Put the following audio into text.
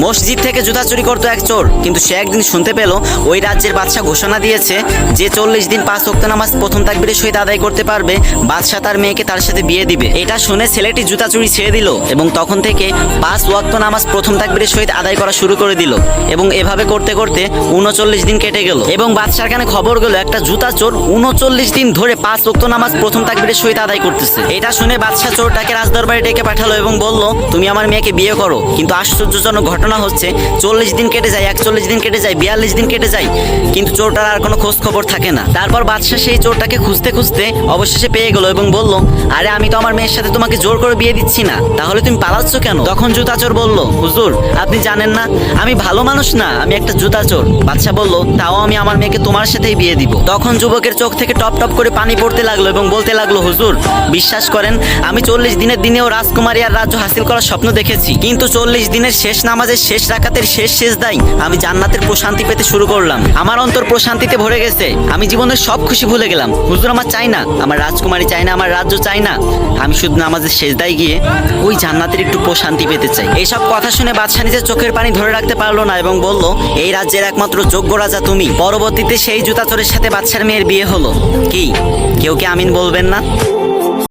মসজিদ থেকে জুতা চুরি করতো এক চোর, কিন্তু সে একদিন শুনতে পেল ওই রাজ্যের বাদশা ঘোষণা দিয়েছে যে 40 দিন 5 ওয়াক্ত নামাজ প্রথম তাকবীরের সহিত আদায় করতে পারবে বাদশা তার মেয়েকে তার সাথে বিয়ে দিবে। এটা শুনে ছেলেটি জুতা চুরি ছেড়ে দিল এবং তখন থেকে 5 ওয়াক্ত নামাজ প্রথম তাকবীরের সহিত আদায় করা শুরু করে দিল। এবং এভাবে করতে করতে 39 দিন কেটে গেল এবং বাদশার কানে খবর গেল একটা জুতা চোর 39 দিন ধরে 5 ওয়াক্ত নামাজ প্রথম তাকবীরের সহিত আদায় করতেছে। এটা শুনে বাদশা চোরটাকে রাজদরবারে ডেকে পাঠালো এবং বলল, তুমি আমার মেয়েকে বিয়ে করো। কিন্তু আশ্চর্যজনক ঘটনা হচ্ছে 40 দিন কেটে যায়, 41 দিন কেটে যায়, 42 দিন কেটে যায়, কিন্তু চোরটার আর কোনো খোঁজ খবর থাকে না। তারপর বাদশা সেই চোরটাকে খুঁজতে খুঁজতে অবশেষে পেয়ে গেল এবং বলল, আরে আমি তো আমার মেয়ের সাথে তোমাকে জোর করে বিয়ে দিচ্ছি না, তাহলে তুমি পালাচ্ছ কেন? তখন জুতা চোর বলল, হুজুর আপনি জানেন না আমি ভালো মানুষ না, আমি একটা জুতা চোর। বাদশা বলল, তাও আমি আমার মেয়েকে তোমার সাথেই বিয়ে দিব। তখন যুবকের চোখ থেকে টপ টপ করে পানি পড়তে লাগলো এবং বলতে লাগলো, হুজুর বিশ্বাস করেন আমি 40 দিনের দিনেও রাজকুমারী আর রাজ্য হাসিল করার স্বপ্ন দেখেছি, কিন্তু 40 দিনের শেষ নামাজের শেষ রাকাতের শেষ সেজদায় আমি জান্নাতের প্রশান্তি পেতে শুরু করলাম। আমার অন্তর প্রশান্তিতে ভরে গেছে, আমি জীবনের সব খুশি ভুলে গেলাম। হুজুর আমার চাই না, আমার রাজকুমারী চাই না, আমার রাজ্য চাই না, আমি শুধু নামাজের সেজদায় গিয়ে ওই জান্নাতের একটু প্রশান্তি পেতে চাই। এইসব কথা শুনে বাদশা নিজের চোখের পানি ধরে রাখতে পারলো না এবং বলল, এই রাজ্যের একমাত্র যোগ্য রাজা তুমি। পরবর্তীতে সেই জুতা চোরের সাথে বাদশার মেয়ের বিয়ে হলো। কি কেউ কি আমিন বলবেন না?